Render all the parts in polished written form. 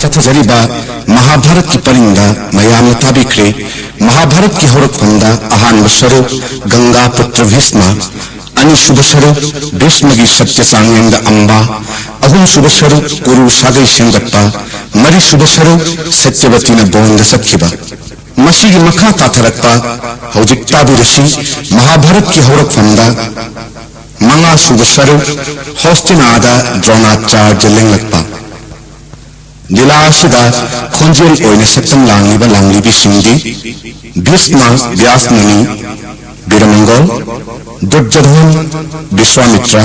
चथजरीबा महाभारत की परिंदा मयाम ताबिक्रे महाभारत की हौरकफंदा अहान बशरो गंगा पुत्र भीष्म अनि शुभशरो भीष्म की सत्य सांगेंद अंबा अहुम शुभशरो कुरु सागै सेंगप्पा मरी शुभशरो सत्यवती न बोंद सखिबा मसी की मखा ताथरक्पा हौजिक ताबी ऋषि महाभारत की हौरकफंदा मंगा शुभशरो हौस्तिनादा द्रोणाचार्य लिंगलक्पा जिलासिदा खोंजेल ओइने सत्तम लांगलिबा लांगलिबिसिंगदी भीष्म व्यासमुनि वीरमंगल दुर्योधन विश्वामित्र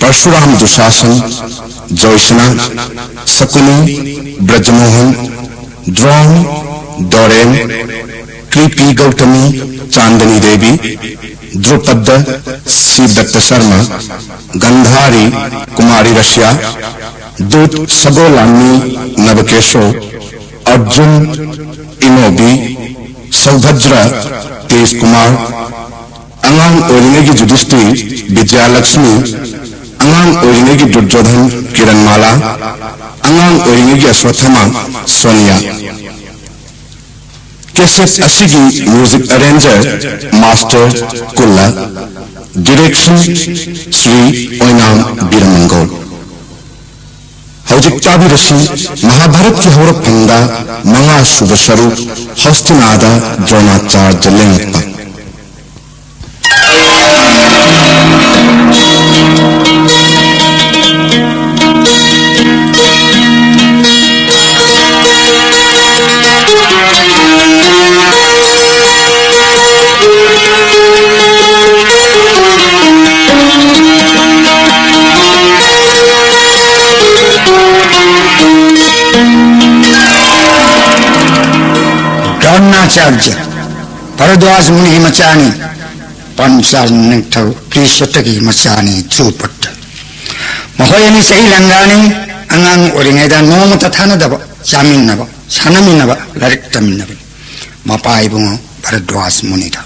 परशुराम दुशासन जयसेना शकुनी ब्रजमोहन द्रोण डोरेन कृपी गौतमी चांदनी देवी द्रुपद शिवदत्त शर्मा गंधारी कुमारी रशिया दूत सगोलानी नवकेशो अर्जुन इनोबी सौभद्र तेज कुमार अंगांग ओरिने की युधिष्ठिर विजयालक्ष्मी अंगांग ओरिने की दुर्योधन किरणमाला अंगांग ओरिने की अश्वत्थामा सोनिया कैसेट असिगी म्यूजिक अरेंजर मास्टर कुल्ला डायरेक्शन श्री ओइनाम वीरमंगल हौजिक ताबी ऋषि महाभारत की हौरकफंदा मंगा शुभशरु हस्तिनादा द्रोणाचार्य लिंगप्पा द्रोणाचार्य भरद्वाज मुनि मचानी पंचाल निंगथौ कृष्णटगी मचानी द्रुपद महोयनी सही लंगानी अंगांग ओरिंगैदा नोम तथानदब चामिनब सानमिनब लारिक तमिनब मपाइबुंग भरद्वाज मुनिदा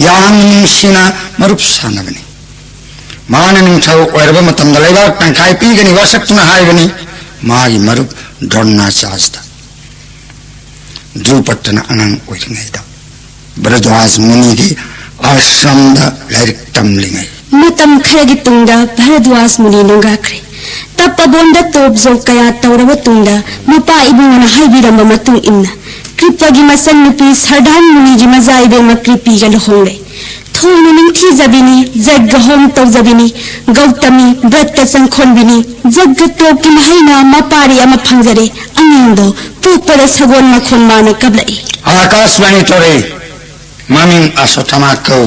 यांग निंगसिना मरुप सानबनी मान निंगथौ ओरब मतमदा लेबाक तंखाय पीगनी वसक्तुना हायबनी मागी मरुप द्रोणाचार्य द्रुपदना अंगांग ओरिंगैदा भरद्वाज मुनि की आश्रम लाइक तमलिंगै मतम खरगी तुंगा भरद्वाज मुनि नोंगाख्रे तपबोंदा तोबजो कया तौरब तुंगा मपा इबुंगना हाइबिरम मतुंग इन्ना कृपगी मसन नुपी सरदान मुनि जी मजाइबे मकृपी गल होंगे थोनु निंथी जबिनी जग होम तौजबिनी गौतमी व्रत संखोनबिनी जग तो की महिना मपारी अम फंगजरे अंगिंदो पुपर सगोन मखोन माने कबलाई आकाशवाणी तोरे मामिन असोथमा कौ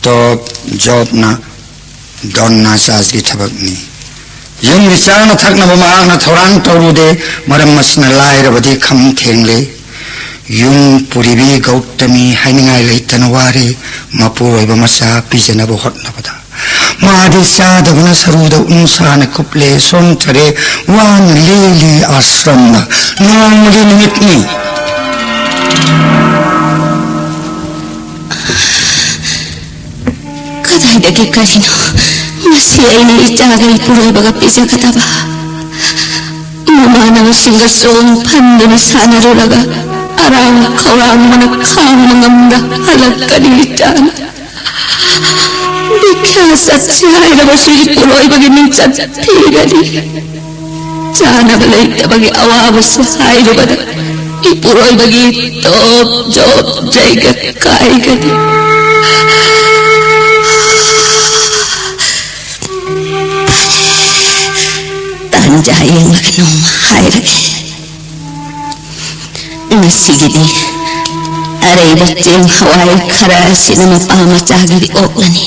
तो जॉब ना दोन्ना साज की थबकनी युं विचारना थकना बमागना थोरांग तौरुदे मरम मसना लायरबदी खम थेंगले युं पुरीबी गौतमी हाइनिंगाय लेतनवारे मपुरोइब मसा पिजनब होटनबदा मादी साधवना सरुद उनसान कुपले सोंथरे वान लेली आश्रम नोंगली निमितनी कदाइदगी करिनो मसी आइने इचागई पुरोइबगा पिजगदबा ममानव सिंग सोम फंदुनि सानरुरगा अरांग खौरांग मन खांग मंगमदा हलक्कनि इचाना बिख्या सच्चे हाइरब सुई पुरोइबगी मिंचत फिरगनि जानब लैतबगी अवाबस हाइरबदा इ पुरोइबगी तोप जोप जैगत काइगनि जाएंग नोम हायरगे नसीगिदी अरे बच्चे हवाई खरा सिनेमा पामा चागरी ओकलनी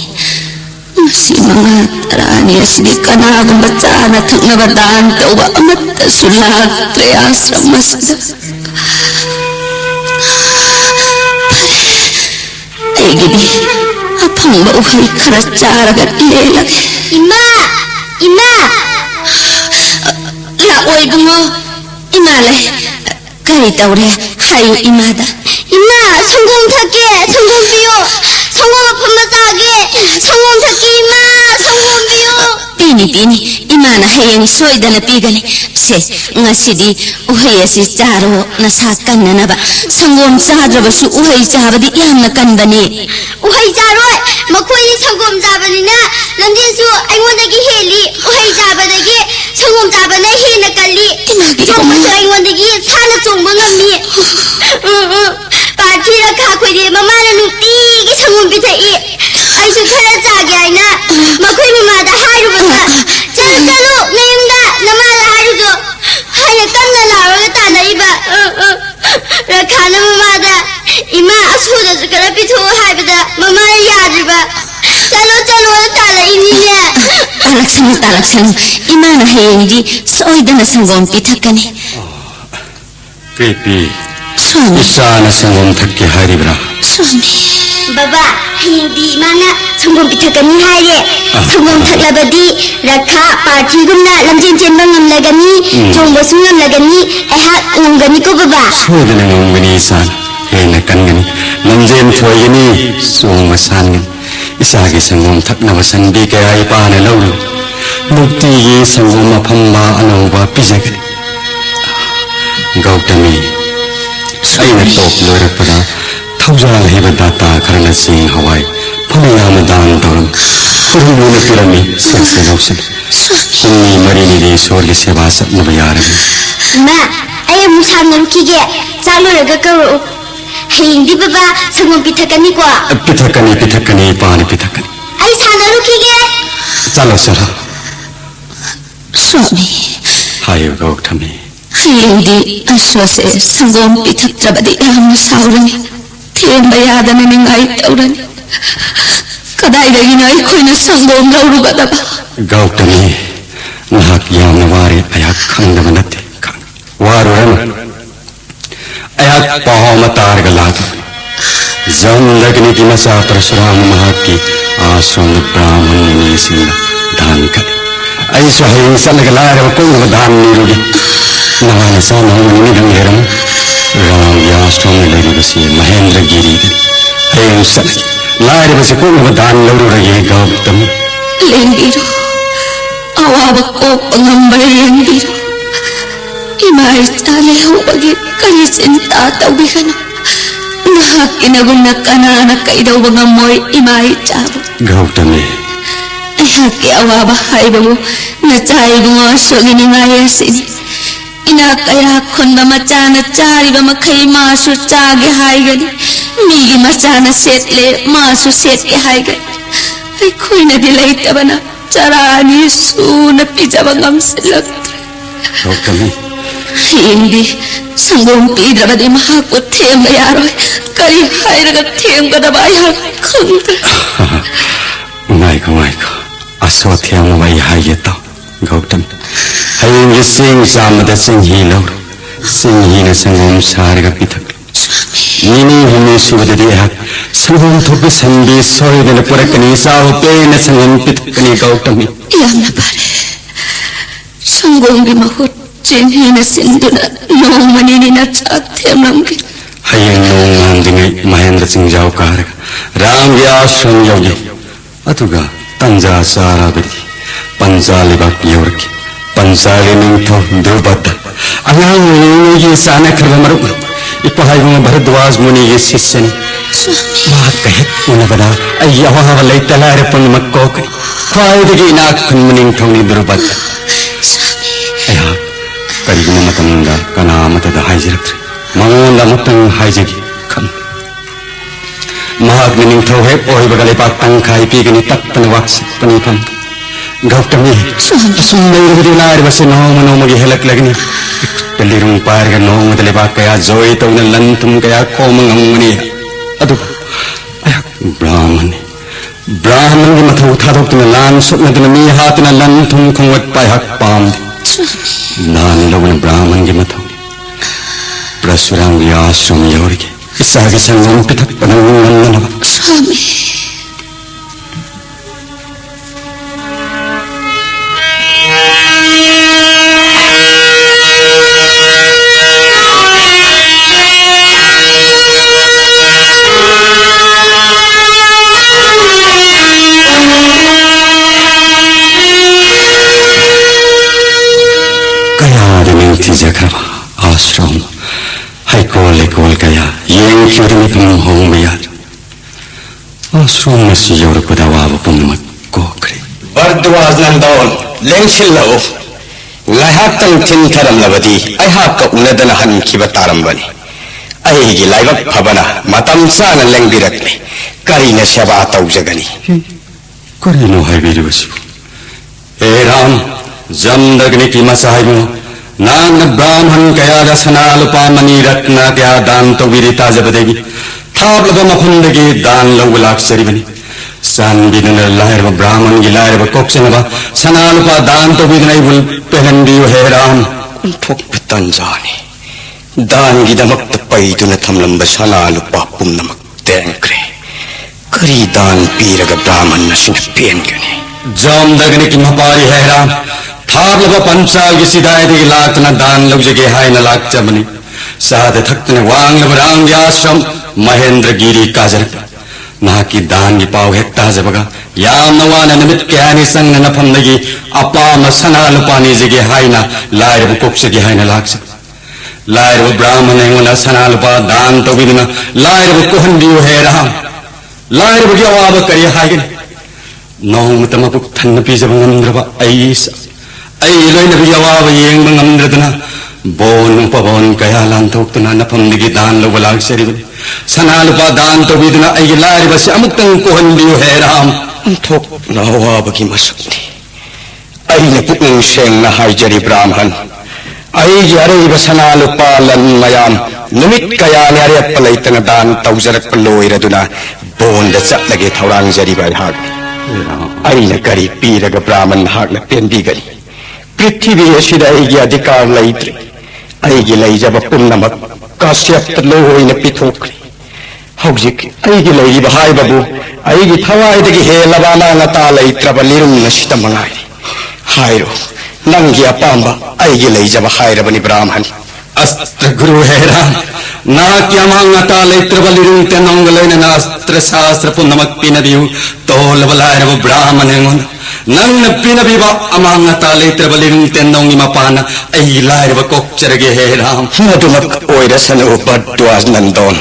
नसी मंगा तरानी असली कनाग बच्चा न थंग बदान तौबा अमत सुला त्रयाश्रम मसद एगिदी अपंग बहुई खरा चारगत ले लगे इमा इमा ओय बुंगो इमाले कई तौरे हायु इमादा इमा 성공 타게 성공 비요 성공 아픔 맞아게 성공 타게 이마 성공 비요 Pini imana hayang soidana pigani se ngasidi uhai asi charo nasa kanna ba sangom chadraba su uhai chabadi yamna kanbani uhai jaroi makoi sangom jabani na lamjin su aingondagi heli uhai jabadagi sangom jabana hena kalli chongma su aingondagi sana chongba ngammi party ra kha khoide mamana nuti gi sangom bithai aisu khara chage aina makoi mamada hairubata chalo nayumda namala hairudo haina kanna laraga tanaiba rakhana mamada ima asuda kara pitho haibada mamana yadriba chalo tala inine talaksan imana hayengdi soidana sangom pithakani Kripi Swami isana sangom thakki haribra Swami Baba, hindi mana sangom pithakani haire. Sangom thaklabadi rakha party gumna lamjin chenba ngamlagani, chongba su ngamlagani, ehat ngongani ko baba. sodana ngongani san hena kangani lamjen thoyani song masangani isagi sangom thakna wasanbi kaya ipana lawlu mukti gi sangom maphamma anauba pijagani Gautami aina top loirapada thawjal heba data karana sing hawai phanayam dan doram purhuna pirami sakse lawsan sunni marini de sorgi seva satna yarami Ma, ayam musam narukige, chalo raga karo. Hindi baba sangom pithakani ko. pithakani pani pithakani Ay sa narukige. chalo sara Swami hayo Gautami hayengdi aswase sangom pithakrabadi yamna saurani themba yadana ningai taurani kadaidagina aikoina sangom laurugadaba Gautami nahak yamna wari ayak khangdaba natte khang waruran ayak pahoma targa lata zandagni ki masa parasuram mahaki ashram brahman ni singla dan kali ai sahayang salaga lara ko dan nirugi nahana sana ni dang heram ram yashram lari basi mahendra giri ayang salaga lara basi ko dan lauru ragi Gautami Lendiro awaba ko pangambay lendiro imay chale hubagi kari sinta tawbigano nahak inaguna kanana kaidaw bangamoy imay chabo Gautami ayaki awaba haibamu na chaibu nga sogini ngayasini inakaya khunba machana chariba makai masu chage haigani migi machana setle masu setke haigani ay khoina dilay tabana charani suna pijaba ngamsilaktre Gautami hindi sangom pidrabadi mahako themba yaroy kari hairaga themgadaba ayak khangtre Maiko aswathyam vai hayeta Gautami hayeng sing samada sing hilaw sing hina sangom sarga pithak nini humi sivadadi hak sangom thobi sandi soidana purakani saho pena sangom pithakani Gautami yamna pare sangomgi mahut jenhina sinduna nomani na chathem namgi hayeng nong dingai Mahendra Singh Jau kar ram ashram yogi atuga tanja sarabadi panjali bak yorki panjali nintho drupata angang ni sana kharba maru ipahai mo Bharadwaj muni ye sisani ma kahet unabada ayyawa walai talare pun makko khwai digi nak khun muning thoni drupata aya karigna matanga kana matada haijirat mangonda mutang haijigi kham mahak mening thau hep oi bagale pak tang khai pi gani tak tan waks pani pam Gautami sundai rudi lar base no mano magi helak lagni telirung par ga no mudale ba kaya joy to na lantum kaya ko mangamani adu ayak brahman gi mathu thadok tuna lan sut na tuna mi hatna lantum khongwat pa hak pam nan lawna brahman gi mathu prasuram gi ashram yorge isagi sangam pithak panang nandana Swami ꯃꯤꯐꯝ ꯍꯣꯡꯕ ꯌꯥꯗ꯭ꯔꯦ ꯑꯁꯣꯝ ꯉꯁꯤ ꯌꯧꯔꯛꯄꯗ ꯑꯋꯥꯕ ꯄꯨꯝꯅꯃꯛ ꯀꯣꯛꯈ꯭ꯔꯦ ꯚꯔꯗ꯭ꯋꯥꯖ ꯅꯟꯗꯣꯟ ꯂꯦꯡꯁꯤꯜꯂꯛꯎ ꯉꯥꯏꯍꯥꯛꯇꯪ ꯊꯤꯟꯊꯔꯝꯂꯕꯗꯤ ꯑꯩꯍꯥꯛꯀ ꯎꯅꯗꯅ ꯍꯟꯈꯤꯕ ꯇꯥꯔꯝꯕꯅꯤ ꯑꯩꯒꯤ ꯂꯥꯏꯕꯛ ꯐꯕꯅ ꯃꯇꯝ ꯆꯥꯅ ꯂꯦꯡꯕꯤꯔꯛꯂꯦ ꯀꯔꯤꯅ ꯁꯦꯕꯥ ꯇꯧꯖꯒꯅꯤ ꯀꯔꯤꯅꯣ ꯍꯥꯏꯕꯤꯔꯤꯕꯁꯤꯕꯨ ꯍꯦ ꯔꯥꯝ ꯖꯝꯗꯒꯅꯤꯒꯤ ꯃꯆꯥ ꯏꯕꯨꯡ ꯅꯪꯅ ꯕ꯭ꯔꯥꯍ꯭ꯃꯟ ꯀꯌꯥꯗ ꯁꯅꯥ ꯂꯨꯄꯥ ꯃꯅꯤ ꯔꯠꯅ ꯀꯌꯥ ꯗꯥꯟ ꯇꯧꯕꯤꯔꯤ ꯇꯥꯖꯕꯗꯒꯤ ꯊꯥꯞꯂꯕ ꯃꯐꯝꯗꯒꯤ ꯗꯥꯟ ꯂꯧꯕ ꯂꯥꯛꯆꯔꯤꯕꯅꯤ ꯆꯥꯟꯕꯤꯗꯨꯅ ꯂꯥꯏꯔꯕ ꯕ꯭ꯔꯥꯍ꯭ꯃꯟꯒꯤ ꯂꯥꯏꯔꯕ ꯀꯣꯛꯆꯅꯕ ꯁꯅꯥ ꯂꯨꯄꯥ ꯗꯥꯟ ꯇꯧꯕꯤꯗꯨꯅ ꯑꯩꯕꯨ ꯄꯦꯜꯍꯟꯕꯤꯌꯨ ꯍꯦ ꯔꯥꯝ ꯑꯣꯟꯊꯣꯛꯄ ꯇꯟꯖꯥꯅꯤ ꯗꯥꯟꯒꯤꯗꯃꯛꯇ ꯄꯩꯗꯨꯅ ꯊꯝꯂꯝꯕ ꯁꯅꯥ ꯂꯨꯄꯥ ꯄꯨꯝꯅꯃꯛ ꯇꯦꯡꯈ꯭ꯔꯦ ꯀꯔꯤ ꯗꯥꯟ ꯄꯤꯔꯒ ꯕ꯭ꯔꯥꯍ꯭ꯃꯟ ꯑꯁꯤꯅ ꯄꯦꯟꯒꯅꯤ ꯖꯝꯗꯒꯅꯤꯒꯤ ꯃꯄꯥꯔꯤ ꯍꯦ ꯔꯥꯝ ꯊꯥꯞꯂꯕ ꯄꯟꯆꯥꯜꯒꯤ ꯁꯤꯗꯥꯏꯗꯒꯤ ꯂꯥꯛꯇꯨꯅ ꯗꯥꯟ ꯂꯧꯖꯒꯦ ꯍꯥꯏꯅ ꯂꯥꯛꯆꯕꯅꯤ ꯆꯥꯗ ꯊꯛꯇꯨꯅ ꯋꯥꯡꯂꯕ ꯔꯥꯝꯒꯤ ꯑꯥꯁ꯭ꯔꯝ ꯃꯍꯦꯟꯗ꯭ꯔꯒꯤꯔꯤ ꯀꯥꯖꯔꯛꯄ ꯅꯍꯥꯛꯀꯤ ꯗꯥꯟꯒꯤ ꯄꯥꯎ ꯍꯦꯛ ꯇꯥꯖꯕꯒ ꯌꯥꯝꯅ ꯋꯥꯅ ꯅꯨꯃꯤꯠ ꯀꯌꯥꯅꯤ ꯆꯪꯅ ꯅꯐꯝꯗꯒꯤ ꯑꯄꯥꯝꯕ ꯁꯅꯥ ꯂꯨꯄꯥ ꯅꯤꯖꯒꯦ ꯍꯥꯏꯅ ꯂꯥꯏꯔꯕ ꯀꯣꯛꯆꯒꯦ ꯍꯥꯏꯅ ꯂꯥꯛꯆꯕ ꯂꯥꯏꯔꯕ ꯕ꯭ꯔꯥꯍ꯭ꯃꯟ ꯑꯩꯉꯣꯟꯗ ꯁꯅꯥ ꯂꯨꯄꯥ ꯗꯥꯟ ꯇꯧꯕꯤꯗꯨꯅ ꯂꯥꯏꯔꯕ ꯀꯣꯛꯍꯟꯕꯤꯌꯨ ꯍꯦ ꯔꯥꯝ ꯂꯥꯏꯔꯕꯒꯤ ꯑꯋꯥꯕ ꯀꯔꯤ ꯍꯥꯏꯒꯅꯤ ꯅꯣꯡꯃꯇ ꯃꯄꯨꯛ ꯊꯟꯅ ꯄꯤꯖꯕ ꯉꯝꯗ꯭ꯔꯕ ꯑꯩꯒꯤ ꯂꯣꯏꯅꯕꯒꯤ ꯑꯋꯥꯕ ꯌꯦꯡꯕ ꯉꯝꯗ꯭ꯔꯗꯨꯅ ꯕꯣꯟ ꯄꯕꯣꯟ ꯀꯌꯥ ꯂꯥꯟꯊꯣꯛꯇꯨꯅ ꯅꯐꯝꯗꯒꯤ ꯗꯥꯟ ꯂꯧꯕ ꯂꯥꯛꯆꯔꯤꯕꯅꯤ ꯁꯅꯥ ꯂꯨꯄꯥ ꯗꯥꯟ ꯇꯧꯕꯤꯗꯨꯅ ꯑꯩꯒꯤ ꯂꯥꯏꯔꯕꯁꯤ ꯑꯃꯨꯛꯇꯪ ꯀꯣꯛꯍꯟꯕꯤꯌꯨ ꯍꯦ ꯔꯥꯝ ꯑꯣꯟꯊꯣꯛꯅ ꯑꯋꯥꯕꯒꯤ ꯃꯁꯛꯅꯤ ꯑꯩꯅ ꯄꯨꯛꯅꯤꯡ ꯁꯦꯡꯅ ꯍꯥꯏꯖꯔꯤ ꯕ꯭ꯔꯥꯍ꯭ꯃꯟ ꯑꯩꯒꯤ ꯑꯔꯩꯕ ꯁꯅꯥ ꯂꯨꯄꯥ ꯂꯟ ꯃꯌꯥꯝ ꯅꯨꯃꯤꯠ ꯀꯌꯥꯅꯤ ꯑꯔꯦꯞꯄ ꯂꯩꯇꯅ ꯗꯥꯟ ꯇꯧꯖꯔꯛꯄ ꯂꯣꯏꯔꯗꯨꯅ ꯕꯣꯟꯗ ꯆꯠꯂꯒꯦ ꯊꯧꯔꯥꯡꯖꯔꯤꯕ ꯑꯩꯍꯥꯛ ꯑꯩꯅ ꯀꯔꯤ ꯄꯤꯔꯒ ꯕ꯭ꯔꯥꯍ꯭ꯃꯟ ꯅꯍꯥꯛꯅ ꯄꯦꯟꯕꯤꯒꯅꯤ ꯄ꯭ꯔꯤꯊꯤꯕꯤ ꯑꯁꯤꯗ ꯑꯩꯒꯤ ꯑꯙꯤꯀꯥꯔ ꯂꯩꯇ꯭ꯔꯦ ꯑꯩꯒꯤ ꯂꯩꯖꯕ ꯄꯨꯝꯅꯃꯛ ꯀꯥꯁ꯭ꯌꯞꯇ ꯂꯣꯏꯅ ꯄꯤꯊꯣꯛꯈ꯭ꯔꯦ ꯍꯧꯖꯤꯛ ꯑꯩꯒꯤ ꯂꯩꯔꯤꯕ ꯍꯥꯏꯕꯕꯨ ꯑꯩꯒꯤ ꯊꯋꯥꯏꯗꯒꯤ ꯍꯦꯜꯂꯕ ꯑꯃꯥꯡ ꯑꯇꯥ ꯂꯩꯇ꯭ꯔꯕ ꯂꯤꯔꯨꯡ ꯑꯁꯤꯇ ꯃꯉꯥꯏꯔꯦ ꯍꯥꯏꯔꯣ ꯅꯪꯒꯤ ꯑꯄꯥꯝꯕ ꯑꯩꯒꯤ ꯂꯩꯖꯕ ꯍꯥꯏꯔꯕꯅꯤ ꯕ꯭ꯔꯥꯍ꯭ꯃꯟ अस्त्र गुरु है राम नाक यमांगता लेत्रबल लिरुंग तेनोंग लेना अस्त्र शास्त्र पुनमक पिनबियु तोल बलायरब ब्राह्मण हेंगोन नंग पिनबिबा अमांगता लेत्रबल लिरुंग तेनोंग मपाना ऐ लायरब कोक्चरगे है राम मधुमक ओइरसन उपद्वाज नंदोन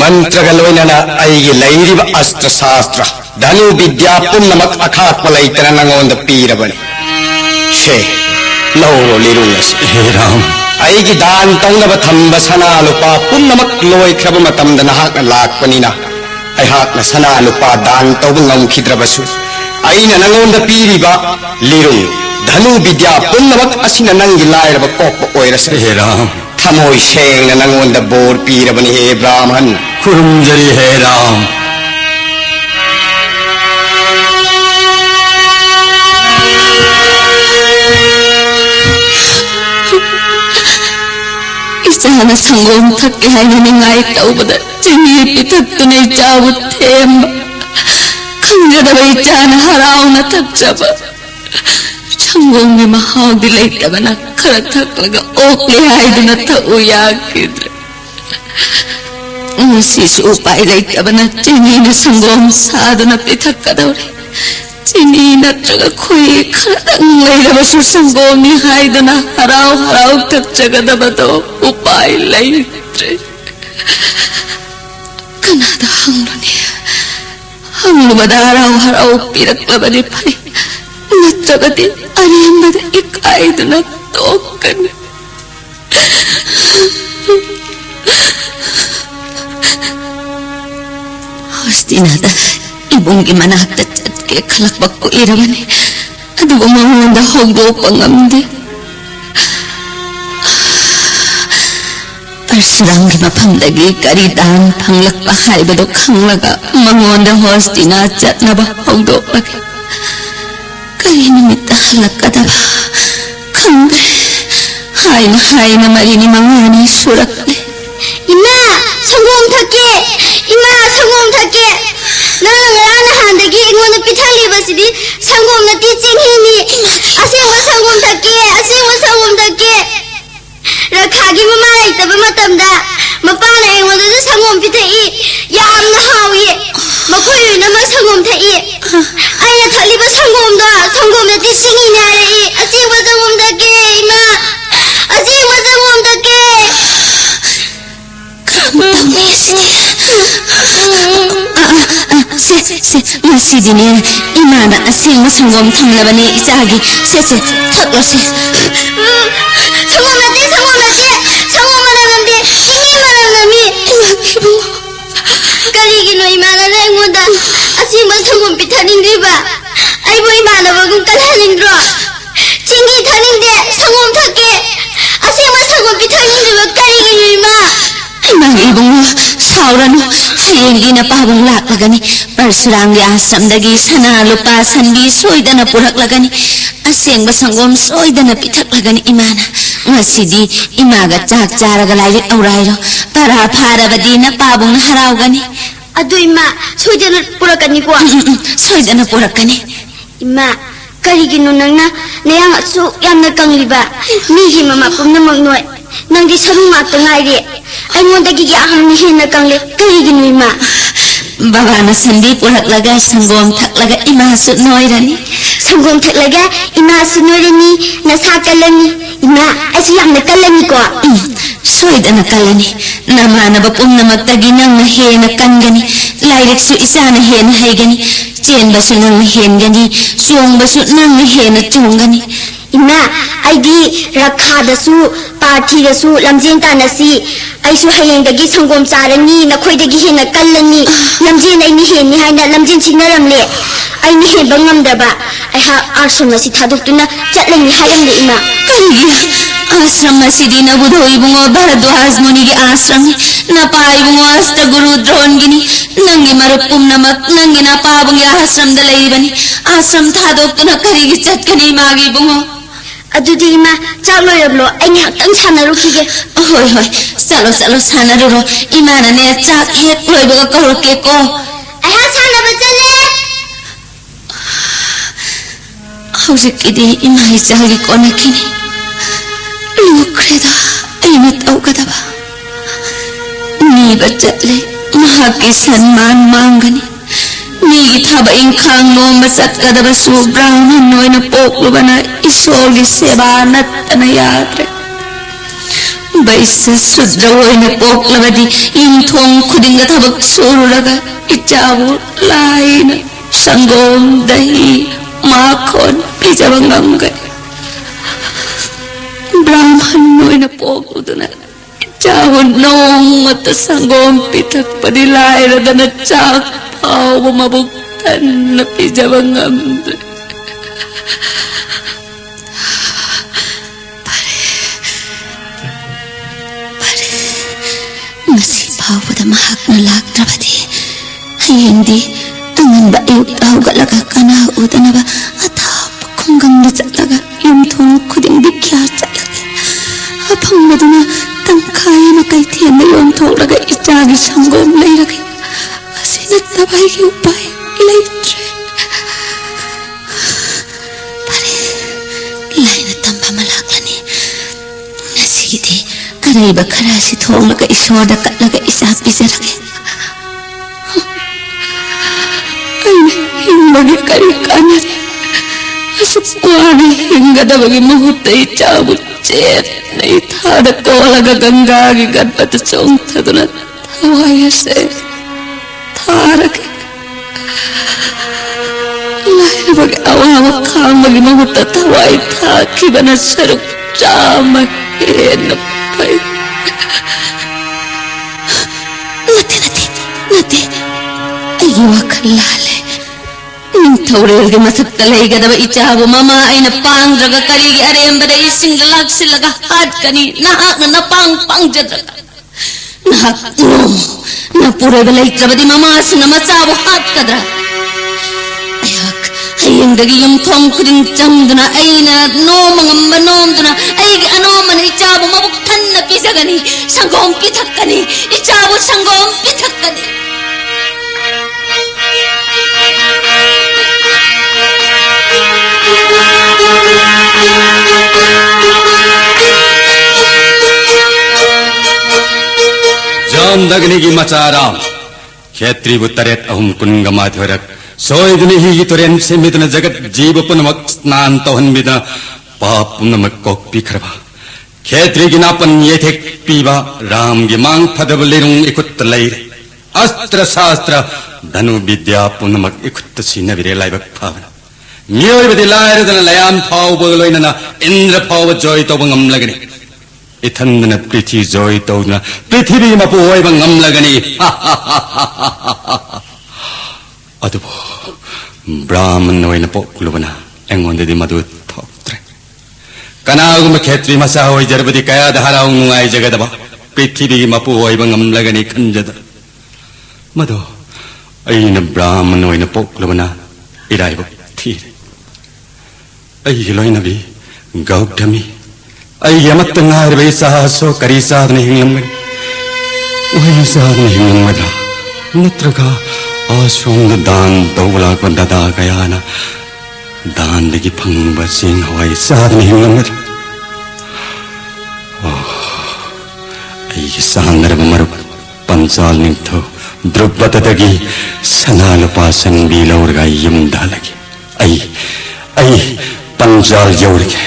मंत्रगलोइनना ऐ लैरिब अस्त्र शास्त्र धनु विद्या पुनमक अखाक लैतन नंगोंद पीरबनी शे लौरो लिरुंगस हे राम ꯑꯩꯒꯤ ꯗꯥꯟ ꯇꯧꯅꯕ ꯊꯝꯕ ꯁꯅꯥ ꯂꯨꯄꯥ ꯄꯨꯝꯅꯃꯛ ꯂꯣꯏꯈ꯭ꯔꯕ ꯃꯇꯝꯗ ꯅꯍꯥꯛꯅ ꯂꯥꯛꯄꯅꯤꯅ ꯑꯩꯍꯥꯛꯅ ꯁꯅꯥ ꯂꯨꯄꯥ ꯗꯥꯟ ꯇꯧꯕ ꯉꯝꯈꯤꯗ꯭ꯔꯕꯁꯨ ꯑꯩꯅ ꯅꯉꯣꯟꯗ ꯄꯤꯔꯤꯕ ꯂꯤꯔꯨꯡ ꯙꯅꯨ ꯕꯤꯗ꯭ꯌꯥ ꯄꯨꯝꯅꯃꯛ ꯑꯁꯤꯅ ꯅꯪꯒꯤ ꯂꯥꯏꯔꯕ ꯀꯣꯛꯄ ꯑꯣꯏꯔꯁꯦ ꯍꯦ ꯔꯥꯝ ꯊꯃꯣꯏ ꯁꯦꯡꯅ ꯅꯉꯣꯟꯗ ꯕꯣꯔ ꯄꯤꯔꯕꯅꯤ ꯍꯦ ꯕ꯭ꯔꯥꯍ꯭ꯃꯟ ꯈꯨꯔꯨꯝꯖꯔꯤ ꯍꯦ ꯔꯥꯝ इसाना संगोम थके है निंगाई तौबद चिंगी पिथक्तुने चावु थेम खंगदब इचान हराउन थक्चब संगोम में महाव दिलैतबना खर थक्लगा ओक्ले हाइदुना थउ याकिद्र उसिस उपाय लैतबना चिंगी ने संगोम साधना पिथक्कदौरे चिनी नत्रगा खोई खरदंग लैरबसु संगोमनी हाइदना हराव हराव थक्चगदबदो उपाय लैत्रे कनादा हंगलुबदा हराव हराव पिरक्लबदि फै नत्रगदि अरेंबद इकाइदना तोक्कन हस्तिनादा इबुंगी मनाक्ता चटके खलकबा कुइरबने अदुबु मंगोंदा होगदोक्पा ngamde परशुरामगी मफमदगी करी दान फंगलकपा हाइबदो खंगलगा मंगोंदा हस्तिना चटनबा होगदोक्पगे करी निमित्ता हलकदबा खंगदे हाइना मरिनी मंगानी सुरकले इमा संगोम थके नंग ngara nahandagi ingona pithalibasidi sangom nati chinghini asengwa sangom thake rakhagi mama laitaba matamda mapana ingona du sangom pithai yamna hawi makoi nama sangom thai aina thaliba sangom nati chinghini ai asengwa sangom thake ima asengwa sangom thake kamta mesni ngasidiने imana asengma sangom thamlabane ichagi se thaklosi sangom nate sangom manamde ini manamami imakibu karigino imana na ingoda asima sangom pithaningriba aibo imana bagum kalhaningro chingi thaningde sangom thake asima sangom pithaningriba karigino ima ibung sauranu hayengina pabung laklagani Parsuramgi ashramdagi sana lupa sanbi soidana puraklagani asengba sangom soidana pithaklagani imana ngasidi imaga chak charaga lairik aurairo para pharabadi na pabung haraugani adu ima soidana purakani ko soidana purakani ima karigino nangna nayang atsu yamna kangliba migi mama pumna magnoi nangdi saru ngakta ngairi aingondagi gi ahamni hena kangle karigino ima Babana sandi puraklaga sangom thaklaga ima su noirani sangom thaklaga ima su noirani nasa kalani ima asu yamna kalani ko soidana kalani namana bapumna magtagi nang hena kangani lairik su isana hena haigani chenba su nang hengani chongba su nang hena chongani ima aidi rakhada su parthi da su lamjeng tanasi aisu hayengdagi sangom charani nakhoidagi hena kallani lamjeng ai ni heni haina lamjeng chinaramle ai ni heba ngamdaba ai ha ashram asi thadoktuna chatlani hayamle ima kalgi ashram asidi na budhoi bungo Bharadwaj muni gi ashram na pai bungo asta guru drongini nangi marupum namak nangi na pa bungi ashram da leibani ashram thadoktuna karigi chatkani magi bungo adudi ima chalo yablo ai ngakang sanarukhige hoi chalo sanaruro imana ne chak hek loibaga karuke ko ai ha sanaba chale hausikidi ima hichagi konakini lukreda aina taugadaba niba chatle mahaki sanman mangani nigi thaba inkhang no masat kadaba su brahman noina poklubana isoli seba nattana yadre baisa sudra oina poklabadi inthong khudinga thabak sururaga ichabu laina sangom dahi makhon pijabangamga brahman noina pokludana ichabu nong mata sangom pitak padilaira dana chak pau mabuktan na pijabangamga ngasi pawda mahak na laktrabadi hayengdi anganba ayuk haugatlaga kana udanaba athap khunggamda chatlaga yumthong khuding dikhya chatlaga aphang maduna tangkhaya na kaithena yomthoklaga ichagi sangom leirage asina tabai gi upai leitre pare laina tamba malaklani nasigidi araiba kharasi thonglaga isoda katlaga isa pizarage himbagi kari kanare asukwana hingadabagi muhutta ichabu chet nei thada kolaga gangagi gadbata chongthaduna thawayase tharake lairabagi awawa khambagi muhutta thawai thakibana saruk chama hena pai nati ayi wakhal lale Ninthorelge masakta leigadaba ichabu mama aina pangdraga karigi arembada isingda laksilaga hatkani nahakna napang pangjadraga nahak na pureba leitrabadi mama asina masabu hatkadra ayak hayengdagi yumthong kuding chamduna aina nomangamba nomduna aigi anomana ichabu mabuktan na pisagani sangom pithakkani ichabu sangom pithakkani Jamdagni gi macharam khetri butaret ahum kunga madharak soidni hi toren semidna jagat jiva punamak snan tohan bida papnamak kokpi kharba khetri gi napan yethek piba ram gi mang phadab lerung ikut leire अस्त्र शास्त्र धनु विद्या पुनमक इखुत सिनबिरे लाइबक फावना मियोइबदि लायरदना लयाम फावब लोइनना इंद्र फाव Joy तोब ngमलगनि इथंदना पृथ्वी Joy तोना पृथ्वी मपु ओइब ngमलगनि अदुबो ब्राह्मण ओइना पोक्लुबना एंगोंददि मदु थोक्त्रे कनागुम खेत्री मसा होय जरबदि कया दहाराउ नुआय जगदबा पृथ्वी मपु ओइब ngमलगनि खंजद मदो अइना ब्राह्मण ओइना पोक्लुबना इराइब थीर अई लोइनबी गौतमी अई यमत नारबे साहसो करी साधने हिंगलंगनि वही साधने हिंगलंगदा नत्रगा आश्रम दान तौला को ददा गयाना दान दगी फंग सिंह हवाई साधने हिंगलंगदा अई सांदरब मरु पंचाल निंथो द्रुपददगी सनालपासन बीलौरगा यमदा लगी अई पंचाल यौरगे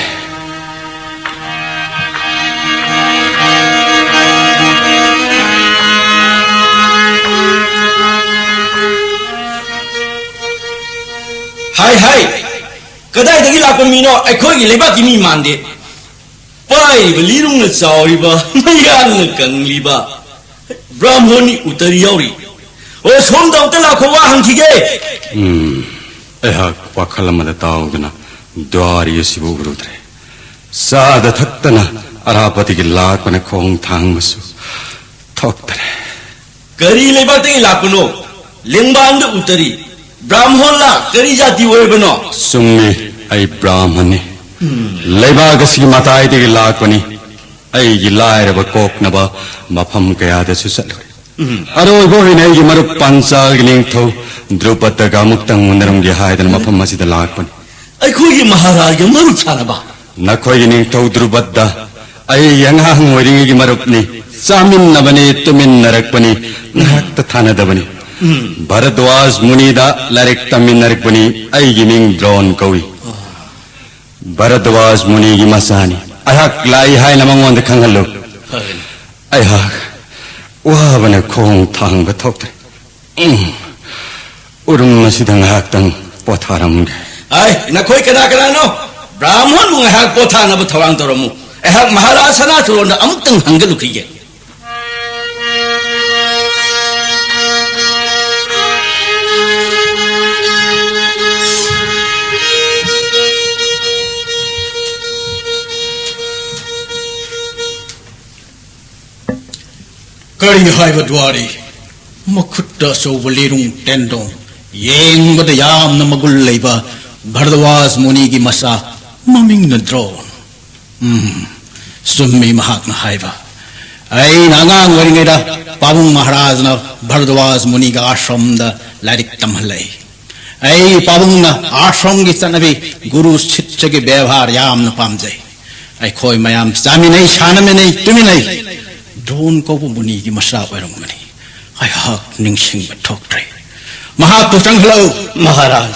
हाय कदाइदगी लापा मीनो अखोगी लेबाकी मी मानदे पाइब लिरुंग चावरिबा मयान कंगलिबा ब्राह्मणी उतरी यावरी ओ सोम दाउता लाखो वा हंखिगे एहा वाखलमदा ताउदना द्वारी सिबु गुरुद्रे साद थक्तना अरापति की लाकने खोंग थांग मसु थोक्तरे करी लेबाते लापनो लिंबांद उतरी ब्राह्मण ला करी जाति ओइबनो सुम्मे आई ब्राह्मणे लेबागसी माताई दे लाकनी आई गिलायरब कोकनबा मफम कयादसु सलरे अरोय बोहिने गी मरु पंचाल गिनिंथौ द्रुपदगा मुक्तंग मुनरंगी हायदन मफम मसिद लाकपन अखोगी महाराज मरु छानबा नखोई निंथौ द्रुपददा आई यंगांग वरिंगी मरुपनी सामिन नबने तुमिन नरकपनी नहक्त थानदबनी भरद्वाज मुनिदा लारिक तमिन नरकपनी आई गिमिंग द्रोन कौई भरद्वाज मुनि गी मसानी अहक लाई हाय नमंगोंद खंगलो अहक वाबने खोंग थांग बथोक्ते उरुम मसिदंग हाक्तंग पोथारमगे आई नखोई कदा नो ब्राह्मण मुंग हाक पोथा नब थवांग तोरमु अहक महाराज सना तुरोंदा अमुक्तंग हंगलु खिगे करी हाय बद्वारी मखुट्टा सोवलीरुंग टेंडों येंग बदयाम न मगुल लेबा भरद्वाज मुनि की मसा ममिंग न द्रोन सुम्मी महाक न हायबा ऐ नांगांग वरिंगेदा पाबुंग महाराज न भरद्वाज मुनि का आश्रम द लारिक तमहलै ऐ पाबुंग न आश्रम की चनबी गुरु शिष्य के व्यवहार याम न पामजै ऐ खोय मयाम जामिनै शानमिनै तुमिनै ड्रोन को मुनि की मसा ओरंगनी अहक निंगसिंग बथोक्त्रे महाक तो चंगलो महाराज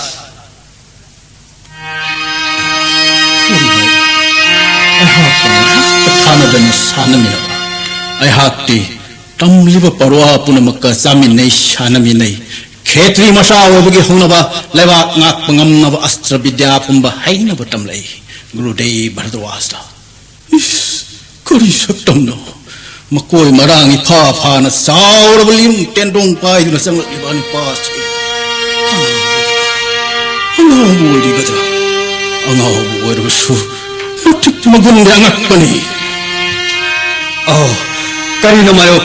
थानदन सानमिना अहकती तमलिब परवा पुनमक जामिनै शानमिनै खेत्री मसा ओबगी होनबा लेबा ngak पंगमनब अस्त्र विद्या पुंब हाइनब तमलै गुरुदेव भरद्वाजदा इस करी सक्तमनो मकोई मरांगी फा फाना साउरबलिम टेंडोंग पाइदुना संगलिबानि पास अंगाबु ओइरिगदा अंगाबु ओइरबसु मुठिक मगुंदे अंगक्पनि ओ करिनो मायो